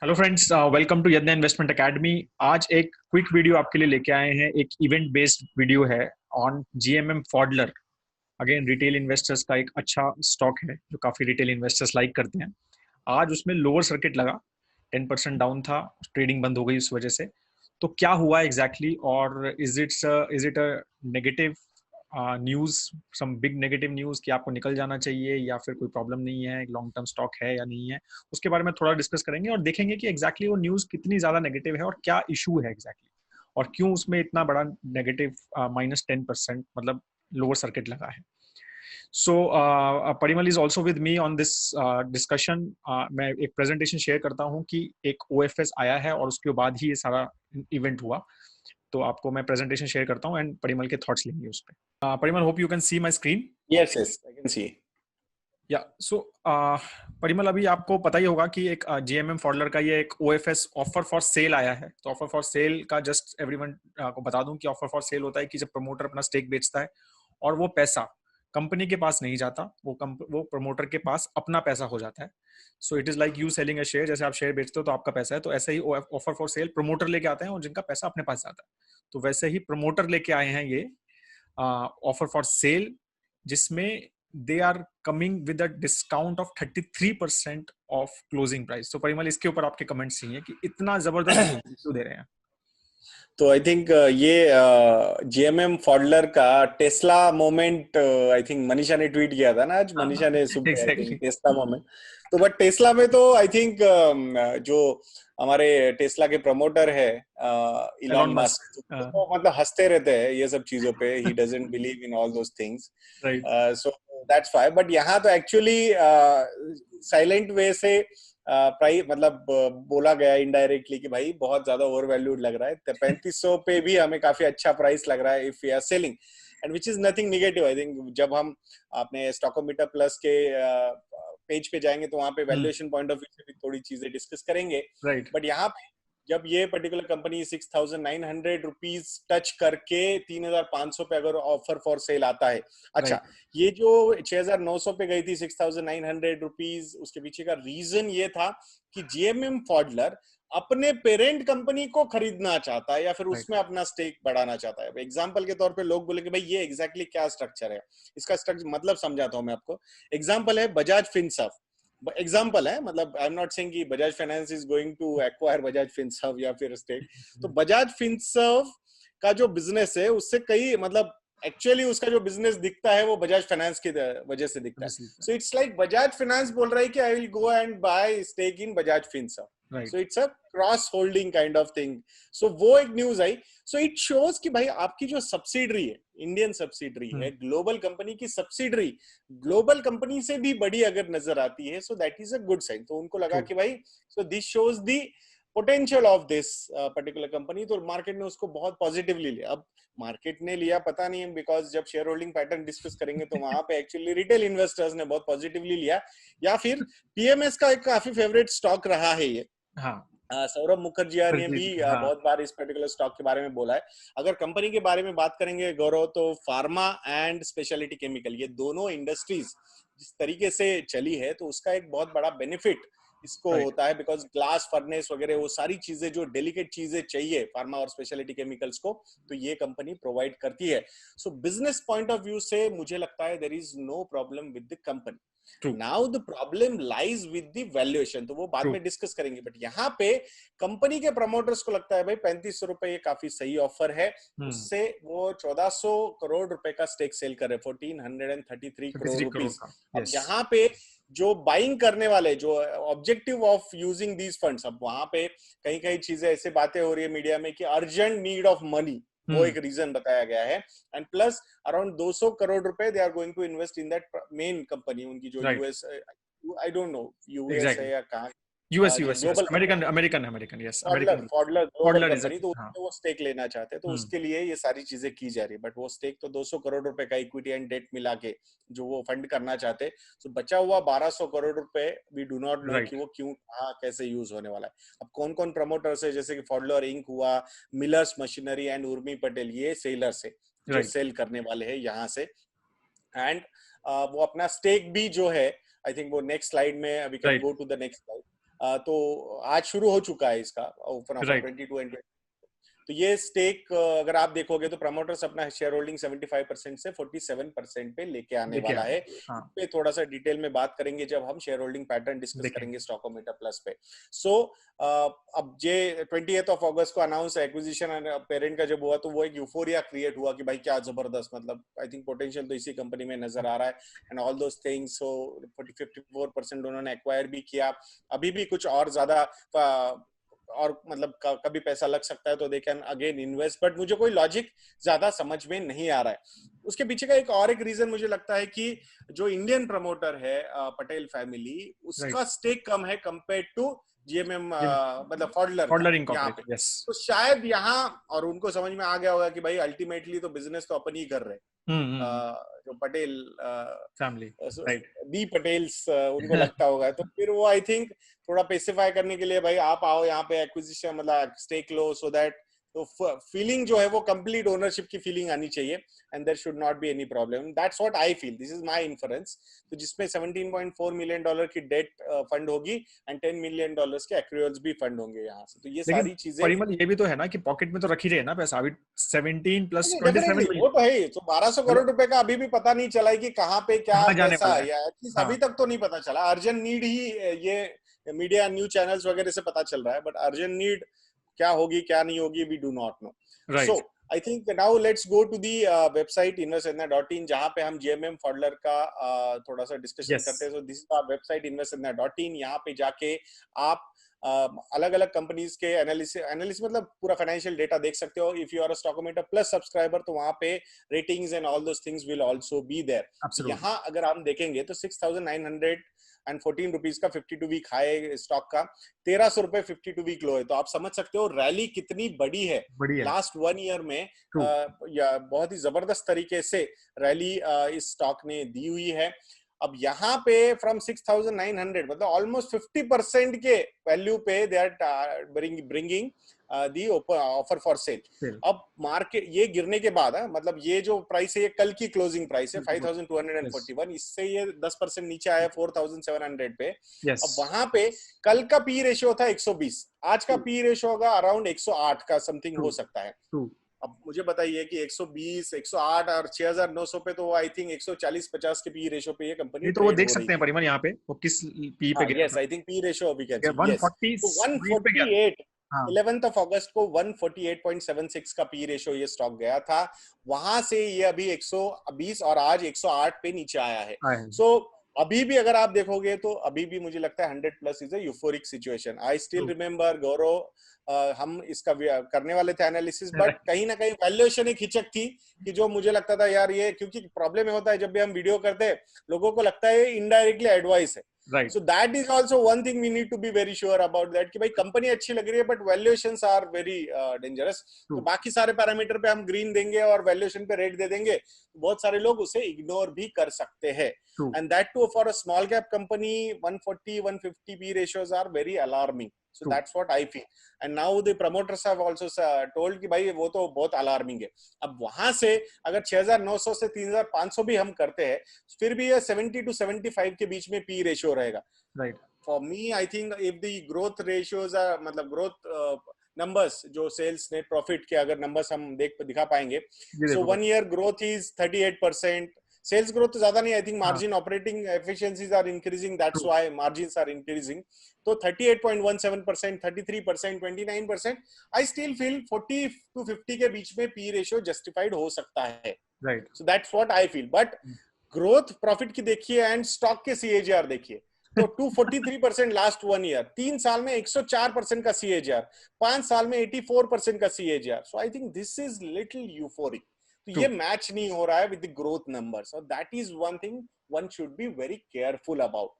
Hello friends, welcome to यज्ञ investment academy. आज एक क्विक वीडियो आपके लिए लेके आए हैं। एक इवेंट बेस्ड वीडियो है on GMM Pfaudler. Again retail investors का एक अच्छा स्टॉक है जो काफी रिटेल इन्वेस्टर्स लाइक करते हैं। आज उसमें लोअर सर्किट लगा, 10% डाउन था, ट्रेडिंग बंद हो गई उस वजह से। तो क्या हुआ एग्जैक्टली और is it a negative news, some big negative news कि आपको निकल जाना चाहिए या फिर कोई प्रॉब्लम नहीं है, लॉन्ग टर्म स्टॉक है या नहीं है, उसके बारे में थोड़ा डिस्कस करेंगे और देखेंगे कि एग्जैक्टली वो न्यूज कितनी ज्यादा नेगेटिव है और क्या इशू है एग्जैक्टली और क्यों उसमें इतना बड़ा नेगेटिव -10% मतलब लोअर सर्किट लगा है। So Parimal is also with me on this discussion. मैं एक प्रेजेंटेशन शेयर करता हूँ कि एक ओएफएस आया है और उसके बाद ही ये सारा इवेंट हुआ। तो आपको मैं प्रेजेंटेशन शेयर करता हूँ एंड परिमल के थॉट्स लेंगे उस पर। Parimal, hope you can see my screen. Yes, yes, I can see. या सो परिमल, अभी आपको पता ही होगा कि एक जीएमएम फॉडलर का ये एक ओएफएस ऑफर फॉर सेल आया है। तो ऑफर फॉर सेल का जस्ट एवरीवन को बता दूं कि ऑफर फॉर सेल होता है कि जब प्रमोटर अपना स्टेक बेचता है और वो पैसा कंपनी के पास नहीं जाता, वो प्रमोटर के पास अपना पैसा हो जाता है। So it is like you selling a share. जैसे आप शेयर बेचते हो तो आपका पैसा है, तो ऐसे ही ऑफर फॉर सेल प्रमोटर लेके आते हैं और जिनका पैसा अपने पास जाता है। तो वैसे ही प्रमोटर लेके आए हैं ये ऑफर फॉर सेल, जिसमें they are coming with a discount of 33% of closing price. तो परिमल, इसके ऊपर आपके कमेंट्स चाहिए कि इतना जबरदस्त क्यों दे रहे हैं। तो आई थिंक ये जीएमएम फॉडलर का Tesla moment, I think Manisha ने ट्वीट किया था ना आज, मनीषा ने सुबह I think exactly. Tesla moment. तो बट टेस्ला में तो आई थिंक जो हमारे टेस्ला के प्रमोटर है इलॉन एलॉन मस्क, मस्क। तो वो मतलब हंसते रहते हैं ये सब चीजों पे। He doesn't believe in all those things, right. So that's why. But यहाँ तो एक्चुअली साइलेंट वे से प्राइस मतलब बोला गया इनडायरेक्टली कि भाई बहुत ज्यादा ओवर वैल्यूड लग रहा है। 3500 पे भी हमें काफी अच्छा प्राइस लग रहा है if we are selling, and which is nothing negative. I think जब हम अपने स्टॉकोमीटर प्लस के पेज पे जाएंगे तो वहां पे वैल्यूएशन पॉइंट ऑफ व्यू से भी थोड़ी चीजें डिस्कस करेंगे। राइट। बट यहाँ पे जब ये पर्टिकुलर कंपनी 6,900 रुपीज टच करके 3,500 पे अगर ऑफर फॉर सेल आता है, अच्छा, राइट। ये जो 6,900 पे गई थी 6,900 रुपीज, उसके पीछे का रीजन ये था कि जीएमएम फॉडलर अपने पेरेंट कंपनी को खरीदना चाहता है या फिर राइट। उसमें अपना स्टेक बढ़ाना चाहता है। एग्जाम्पल के तौर पे लोग बोले कि भाई ये एग्जैक्टली क्या स्ट्रक्चर है, इसका स्ट्रक्चर मतलब समझाता हूं मैं आपको। एग्जाम्पल है बजाज फिनसर्व, एग्जाम्पल है, मतलब आई एम नॉट सेइंग कि Bajaj finance is going to acquire Bajaj Finserv या फिर स्टेक। तो बजाज फिनसर्व का जो बिजनेस है उससे कई मतलब एक्चुअली उसका जो बिजनेस दिखता है वो बजाज फाइनेंस की वजह से दिखता है। So it's like Bajaj finance बोल रहा है कि I will go and buy stake in Bajaj Finserv, right. So it's a cross holding kind of thing. So वो एक न्यूज आई। सो इट शोज कि भाई आपकी जो सब्सिडरी है, इंडियन सब्सिडरी है, ग्लोबल कंपनी की सब्सिडरी ग्लोबल कंपनी से भी बड़ी अगर नजर आती है, so that is a good sign. तो उनको लगा ट्रू। कि भाई so this shows the potential of this particular company, तो मार्केट ने उसको बहुत पॉजिटिवली लिया। अब मार्केट ने लिया पता नहीं, बिकॉज जब शेयर होल्डिंग पैटर्न डिस्कस करेंगे तो वहां पे एक्चुअली रिटेल इन्वेस्टर्स ने बहुत पॉजिटिवली लिया, या फिर पीएमएस का एक काफी फेवरेट स्टॉक रहा है ये। हाँ। सौरभ मुखर्जिया ने भी हाँ। बहुत बार इस पर्टिकुलर स्टॉक के बारे में बोला है। अगर कंपनी के बारे में बात करेंगे गौरव, तो फार्मा एंड स्पेशलिटी केमिकल, ये दोनों इंडस्ट्रीज जिस तरीके से चली है तो उसका एक बहुत बड़ा बेनिफिट इसको राइट। होता है, बिकॉज ग्लास फर्नेस वगैरह वो सारी चीजें जो डेलिकेट चीजें चाहिए फार्मा और स्पेशलिटी केमिकल्स को, तो ये कंपनी प्रोवाइड करती है। So business point of view से मुझे लगता है there is no problem with the company. True. Now the problem lies with the valuation, तो वो बाद ट्रू। में डिस्कस करेंगे। बट यहाँ पे कंपनी के प्रमोटर्स को लगता है भाई 3500 रुपए ये काफी सही ऑफर है, उससे वो 1400 करोड़ रुपए का स्टेक सेल कर रहे, 1433 करोड़ 33 करोड़ रुपीज। का। अब यस। यहाँ पे जो बाइंग करने वाले, जो objective of using these funds, अब वहां पे कहीं कहीं चीजें ऐसे बातें हो रही है मीडिया में कि अर्जेंट नीड ऑफ मनी, वो एक रीजन बताया गया है। एंड प्लस अराउंड 200 करोड़ रुपए they are going to invest in that main company, उनकी जो right. US, I don't know US है एग्जैक्टली। या कहाँ, यूएस जो US US global American company है, American American, yes, Pfaudler American. Pfaudler global Pfaudler is company, तो हाँ। उसमें वो स्टेक लेना चाहते हैं, तो उसके लिए ये सारी चीजें की जा रही है। बट वो स्टेक तो 200 करोड़ रुपए का इक्विटी एंड डेट मिला के जो वो फंड करना चाहते हैं, तो बचा हुआ 1200 करोड़ रुपए वी डू नॉट नो कि राइट। वो क्यों कहाँ कैसे यूज होने वाला है। अब कौन कौन प्रमोटर्स है, जैसे कि फॉडलर इंक हुआ, millers machinery and Urmi Patel, ये सेलर्स है जो राइट। सेल करने वाले हैं यहाँ से। एंड वो अपना स्टेक भी जो है, आई थिंक वो नेक्स्ट स्लाइड में we can write. Go to the next slide. तो आज शुरू हो चुका है इसका ओपन ऑफर 22 एंड। तो ये स्टेक अगर आप देखोगे तो प्रमोटर्स अपना शेयर होल्डिंग 75% से 47% पे लेके आने वाला है। हाँ। पे थोड़ा सा डिटेल में बात करेंगे जब हम शेयर होल्डिंग पैटर्न डिस्कस करेंगे स्टॉकोमीटर प्लस पे। सो अब ये 28 ऑफ अगस्त को अनाउंस एक्विजिशन पेरेंट का जब हुआ तो वो एक यूफोरिया क्रिएट हुआ कि भाई क्या जबरदस्त, मतलब आई थिंक पोटेंशियल तो इसी कंपनी में नजर आ रहा है एंड ऑल दोस थिंग्स। सो 54% उन्होंने एक्वायर भी किया, अभी भी कुछ और ज्यादा और मतलब कभी पैसा लग सकता है तो they can again invest, but मुझे कोई लॉजिक ज्यादा समझ में नहीं आ रहा है। उसके पीछे का एक और एक रीजन मुझे लगता है कि जो इंडियन प्रमोटर है पटेल फैमिली, उसका स्टेक कम है कंपेयर टू जीएमएम मतलब फॉडलर यहाँ पे। तो शायद यहाँ और उनको समझ में आ गया होगा कि भाई अल्टीमेटली तो बिजनेस तो अपन ही कर रहे, जो पटेल फैमिली दी पटेल्स उनको लगता होगा। तो फिर वो आई थिंक थोड़ा पेसिफाई करने के लिए भाई आप आओ यहाँ पे एक्विजिशन मतलब स्टेक लो, सो दैट तो फीलिंग जो है वो कंप्लीट ओनरशिप की फीलिंग आनी चाहिए and there should not be any problem. That's what I feel, this is my inference. तो जिसमें $17.4 मिलियन की डेट फंड होगी एंड $10 मिलियन के एक्रूअल्स भी फंड होंगे यहाँ से। तो ये सारी चीजें परिमल ये भी तो है ना कि पॉकेट में तो रख ही रहे ना पैसा, अभी 17 प्लस 27 वो तो है। तो 1200 करोड़ रुपए का अभी भी पता नहीं चला है कि कहाँ पे क्या पैसा है, या अभी तक तो नहीं पता चला। अर्जेंट नीड ही ये मीडिया न्यूज चैनल्स वगैरह से पता चल रहा है, बट अर्जेंट नीड क्या होगी क्या नहीं होगी we do not know. So I think now let's go to the website investindia.in जहां पे हम जीएमएम फॉडलर का थोड़ा सा डिस्कशन करते हैं। So this is our website investindia.in। यहाँ पे जाके आप अलग अलग कंपनीज के एनालिसिस मतलब पूरा फाइनेंशियल डेटा देख सकते हो। If you are a Stockometer plus subscriber तो वहां पे ratings and all those things will also be there. यहाँ अगर हम देखेंगे तो 6,914 रुपीज का 52 वीक हाई स्टॉक का, 1300 रुपए 52 वीक लो है। तो आप समझ सकते हो रैली कितनी बड़ी है लास्ट 1 ईयर में। या बहुत ही जबरदस्त तरीके से रैली इस स्टॉक ने दी हुई है। अब यहाँ पे फ्रॉम 6,900 मतलब ऑलमोस्ट 50% के वैल्यू पे they are bringing the offer for sale. अब मार्केट ये गिरने के बाद मतलब ये जो प्राइस है ये कल की क्लोजिंग प्राइस है 5,241, इससे ये 10% नीचे आया 4,700 पे। अब वहां पे कल का पी रेशियो था 120, आज का पी रेशियो होगा अराउंड 108 का समथिंग हो सकता है। अब मुझे बताइए कि 120, 108 और 6,900 पे तो आई थिंक 140-50 के पी रेशियो पे ये कंपनी तो वो देख सकते हैं परिमल यहाँ पे वो किस पी पे गया। Yes I think P ratio we can see 148 11th ऑफ अगस्त को 148.76 का पी रेशियो ये स्टॉक गया था। वहां से ये अभी 120 और आज 108 पे नीचे आया है। सो अभी भी अगर आप देखोगे तो अभी भी मुझे लगता है 100 plus is a euphoric situation. I still remember Gaurav, हम इसका करने वाले थे एनालिसिस, बट कहीं ना कहीं वैल्यूएशन एक हिचक थी कि जो मुझे लगता था यार ये, क्योंकि प्रॉब्लम ये होता है जब भी हम वीडियो करते हैं लोगों को लगता है इनडायरेक्टली एडवाइस है। So that is also one thing we need to be very sure about that कि भाई कंपनी अच्छी लग रही है but valuations are very dangerous. तो बाकी सारे पैरामीटर पे हम ग्रीन देंगे और वैल्यूएशन पे रेड दे देंगे, तो बहुत सारे लोग उसे इग्नोर भी कर सकते हैं। And that too for a small cap company 140-150 P ratios are very alarming. So that's what I feel. And now the promoters have also told कि भाई वो तो बहुत अलार्मिंग है। अब वहां से अगर 6,900 से 3,500 भी हम करते हैं फिर भी ये 70 to 75 के बीच में पी रेशियो रहेगा। For me, I think if the growth ratios are मतलब growth numbers जो सेल्स नेट प्रॉफिट के अगर नंबर्स हम दिखा पाएंगे, so 1 year growth is 38%। Sales growth तो ज्यादा नहीं, I think margin operating efficiencies are increasing, that's why margins are increasing. तो 38.17%, 33%, 29%, आई स्टिल फील 40 to 50 के बीच में पी रेशियो जस्टिफाइड हो सकता है। So that's what I feel. But growth profit की देखिए एंड स्टॉक के सीएजीआर देखिए तो 243% लास्ट 1 ईयर, 3 साल में 104% का सीएजीआर, 5 साल में 84% का CAGR. So I think this is little euphoric. तो ये मैच नहीं हो रहा है विद द ग्रोथ नंबर्स, और that is one thing one should be very careful about.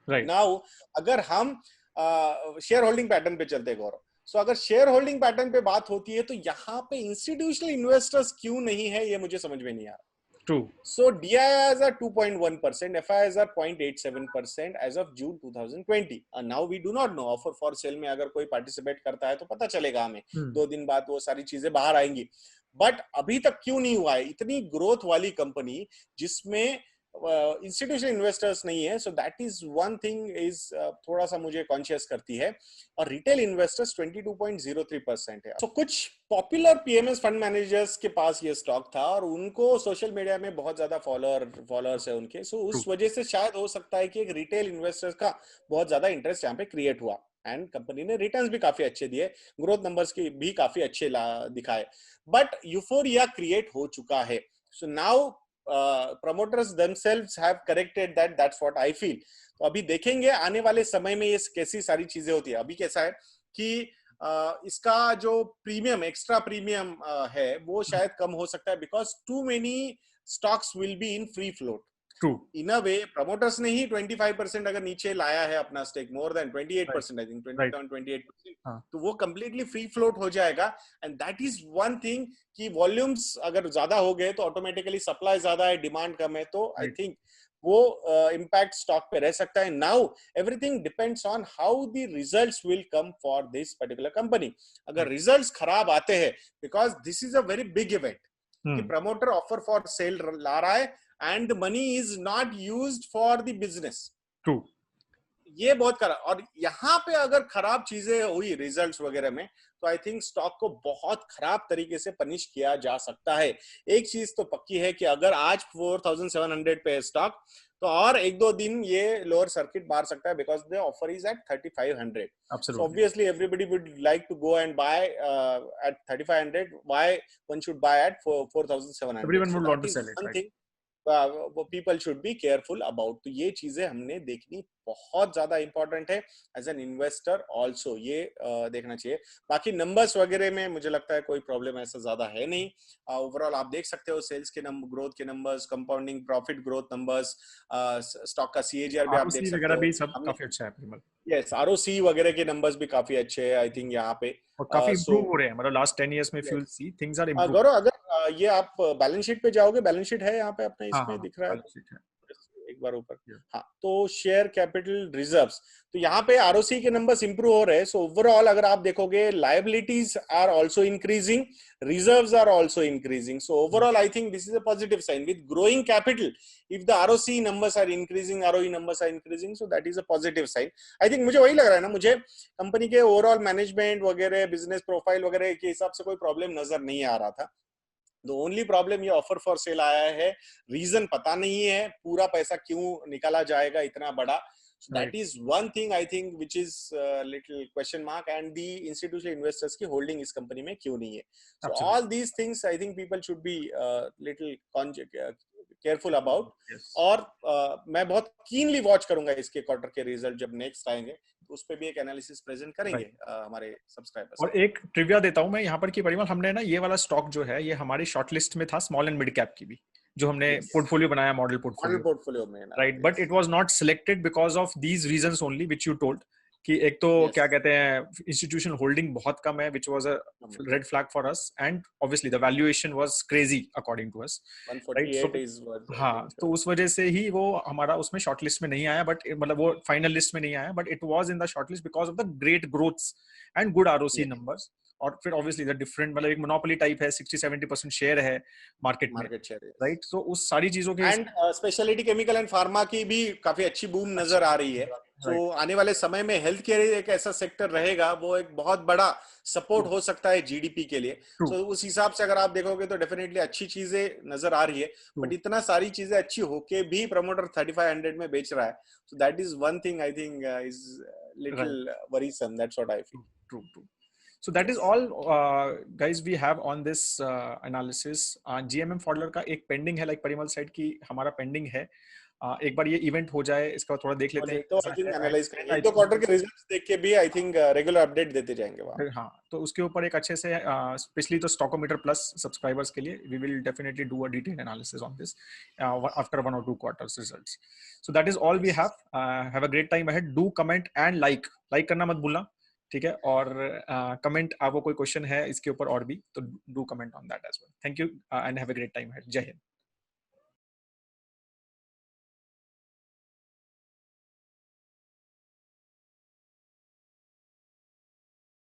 Now अगर हम शेयर होल्डिंग पैटर्न पे चलते हैं गौरव, सो अगर शेयर होल्डिंग पैटर्न पे बात होती है तो यहाँ पे इंस्टीट्यूशनल इन्वेस्टर्स क्यों नहीं है ये मुझे समझ में नहीं आ रहा। True. So DIIs are 2.1%, FIIs are 0.87% as of June 2020. And now we do not know offer for sale में अगर कोई पार्टिसिपेट करता है तो पता चलेगा हमें। 2 दिन बाद वो सारी चीजें बाहर आएंगी। बट अभी तक क्यों नहीं हुआ है? इतनी ग्रोथ वाली कंपनी जिसमें इंस्टीट्यूशनल इन्वेस्टर्स नहीं है, so that is one thing is थोड़ा सा मुझे कॉन्शियस करती है। और रिटेल इन्वेस्टर्स 22.03% है। so, कुछ पॉपुलर पीएमएस फंड मैनेजर्स के पास ये स्टॉक था और उनको सोशल मीडिया में बहुत ज्यादा फॉलोअर्स है उनके, सो उस वजह से शायद हो सकता है कि एक रिटेल इन्वेस्टर्स का बहुत ज्यादा इंटरेस्ट यहाँ पे क्रिएट हुआ एंड कंपनी ने रिटर्न्स भी काफी अच्छे दिए, ग्रोथ नंबर्स की भी काफी अच्छे दिखाए, बट यूफोरिया क्रिएट हो चुका है। So now promoters themselves have corrected that, that's what I feel। तो अभी देखेंगे आने वाले समय में ये कैसी सारी चीजें होती है। अभी कैसा है कि इसका जो प्रीमियम, एक्स्ट्रा प्रीमियम है वो शायद कम हो सकता है, because too many stocks will be in free float. True, in a way promoters ने ही 25% अगर नीचे लाया है अपना stake, more than 28%, I think 27-28%, तो वो कंप्लीटली फ्री फ्लोट हो जाएगा। And that is one thing कि वॉल्यूम्स अगर ज्यादा हो गए तो ऑटोमेटिकली सप्लाई ज्यादा है, डिमांड कम है, तो आई थिंक वो इम्पैक्ट स्टॉक पे रह सकता है। Now everything depends on how the results will come for this particular company. अगर रिजल्ट्स खराब आते हैं, because this is a very big event कि प्रमोटर ऑफर फॉर सेल ला रहा है and the money is not used for the business। True। ये बहुत खराब, और यहाँ पे अगर खराब चीजें हुई रिजल्ट्स वगैरह में, तो आई थिंक स्टॉक को बहुत खराब तरीके से पनिश किया जा सकता है। एक चीज तो पक्की है कि अगर आज 4700 पे है स्टॉक, तो और एक दो दिन ये लोअर सर्किट मार सकता है, because the offer is at 3500। So obviously everybody would like to go and buy at 3500, why one should buy at 4700? Everyone would want to sell it, right? People should be careful about. तो ये चीजें हमने देखनी बहुत ज्यादा important है as an investor also, ये देखना चाहिए। बाकी नंबर्स वगैरह में मुझे लगता है कोई प्रॉब्लम ऐसा ज्यादा है नहीं। ओवरऑल आप देख सकते हो सेल्स के नंबर, ग्रोथ के numbers, compounding profit growth numbers, stock का सीएजीआर भी आप देख सकते हो, भी सब काफी अच्छा है। यस, आरओसी वगैरह के नंबर्स भी काफी अच्छे हैं आई थिंक यहाँ पे, और काफी इंप्रूव हो रहे हैं, मतलब लास्ट 10 इयर्स में fuel see things are improve. Gaurav अगर ये आप बैलेंस शीट पे जाओगे, बैलेंस शीट है यहाँ पे अपने इसमें दिख रहा है एक बार ऊपर, हाँ, तो शेयर कैपिटल रिजर्व्स, तो यहाँ पे आरओसी के नंबर्स इंप्रूव हो रहे हैं। सो ओवरऑल अगर आप देखोगे liabilities are also increasing, reserves are also increasing. So overall I think this is a positive sign with growing capital. If the ROC numbers are increasing, ROE numbers are increasing, so that is a positive sign. I think मुझे वही लग रहा है ना, मुझे company के overall management वगैरह, business profile वगैरह के हिसाब से कोई प्रॉब्लम नजर नहीं आ रहा था। द ओनली प्रॉब्लम ये ऑफर फॉर सेल आया है, रीजन पता नहीं है, पूरा पैसा क्यों निकाला जाएगा इतना बड़ा। So that is one thing I think which is little question mark, and the institutional investors की holding इस कंपनी में क्यों नहीं है। So Absolutely. all these things I think people should be little careful about। और मैं बहुत keenly watch करूंगा इसके क्वार्टर के रिजल्ट जब नेक्स्ट आएंगे, तो उस पे भी एक एनालिसिस प्रेजेंट करेंगे हमारे सब्सक्राइबर्स। और एक ट्रिविया देता हूं मैं यहाँ पर कि परिमल, हमने ना ये वाला स्टॉक जो है ये हमारी शॉर्टलिस्ट में था, स्मॉल एंड मिड कैप की भी, जो हमने पोर्टफोलियो बनाया, मॉडल पोर्टफोलियो में, right, but it was not selected because of these reasons only which you told, कि एक तो क्या कहते हैं इंस्टीट्यूशनल होल्डिंग बहुत कम है, which was a red flag for us, and obviously the valuation was crazy according to us, 148 is what, हाँ, तो उस वजह से ही वो हमारा उसमें शॉर्ट लिस्ट में नहीं आया, बट मतलब वो फाइनल लिस्ट में नहीं आया, but it was in the short list because of the great growths and good ROC numbers. और फिर ऑब्वियसली द डिफरेंट, मतलब एक मोनोपोली टाइप है, 60-70% शेयर है मार्केट शेयर, राइट। सो उस सारी चीजों के and speciality chemical and pharma की भी काफी अच्छी बूम नजर आ रही है। तो आने वाले समय में हेल्थ केयर एक ऐसा सेक्टर रहेगा, वो एक बहुत बड़ा सपोर्ट हो सकता है जीडीपी के लिए। तो उस हिसाब से अगर आप देखोगे तो डेफिनेटली अच्छी चीजें नजर आ रही है, बट इतना सारी चीजें अच्छी होके भी प्रमोटर 3500 में बेच रहा है, so that is one thing I think is little worrisome, that's what I feel. True. So that is all guys we have on this analysis। GMM Pfaudler का एक पेंडिंग है, लाइक परिमल साइड की हमारा pending है। एक बार ये event हो जाए, इसका थोड़ा देख लेते हैं, तो आई थिंक एनालाइज करेंगे, एक दो क्वार्टर के रिजल्ट्स देख के भी आई थिंक रेगुलर अपडेट देते जाएंगे वहां। हाँ, तो उसके ऊपर एक अच्छे से स्पेशली तो स्टॉकोमीटर प्लस सब्सक्राइबर्स के लिए we will definitely do a detail analysis on this after 1 or 2 quarters results. So that is all we have a great time ahead. Do comment and like करना मत भूलना, ठीक है। और कमेंट आपको कोई क्वेश्चन है इसके ऊपर और भी, तो do comment on that as well. Thank you and have a great time ahead. जय हिंद।